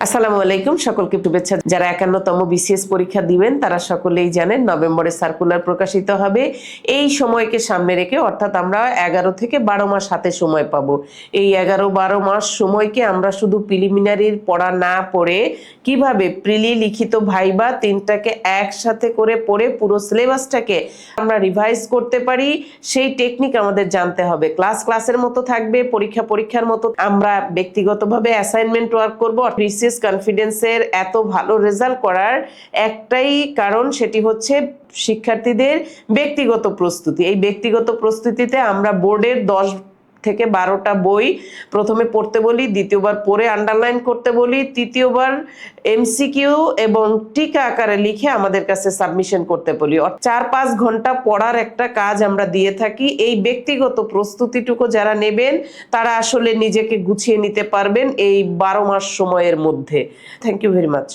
আসসালামু আলাইকুম, সকলকে শুভেচ্ছা। যারা 51তম বিসিএস পরীক্ষা দিবেন তারা সকলেই জানেন নভেম্বরে সার্কুলার প্রকাশিত হবে। এই সময়কে সামনে রেখে, অর্থাৎ আমরা 11 থেকে 12 মাস হাতে সময় পাবো। এই 11-12 মাস সময়কে আমরা শুধু প্রিলিমিনারির পড়া না পড়ে কিভাবে প্রিলি, লিখিত, ভাইবা তিনটাকে একসাথে করে পড়ে পুরো সিলেবাসটাকে আমরা রিভাইজ করতে পারি, সেই টেকনিক আমাদের জানতে হবে। ক্লাসের মতো থাকবে, পরীক্ষার মতো। আমরা ব্যক্তিগতভাবে অ্যাসাইনমেন্ট ওয়ার্ক করব। বিসিএস কনফিডেন্সের এত ভালো রেজাল্ট করার একটাই কারণ, সেটি হচ্ছে শিক্ষার্থীদের ব্যক্তিগত প্রস্তুতি। এই ব্যক্তিগত প্রস্তুতিতে আমরা বোর্ডের 10 থেকে 12টা বই প্রথমে পড়তে বলি, দ্বিতীয়বার পড়ে আন্ডারলাইন করতে বলি, তৃতীয়বার এমসিকিউ এবং টিকা আকারে লিখে আমাদের কাছে সাবমিশন করতে বলি। 4-5 ঘন্টা পড়ার একটা কাজ আমরা দিয়ে থাকি। এই ব্যক্তিগত প্রস্তুতিটুকু যারা নেবেন তারা আসলে নিজেকে গুছিয়ে নিতে পারবেন এই 12 মাস সময়ের মধ্যে। Thank you very much.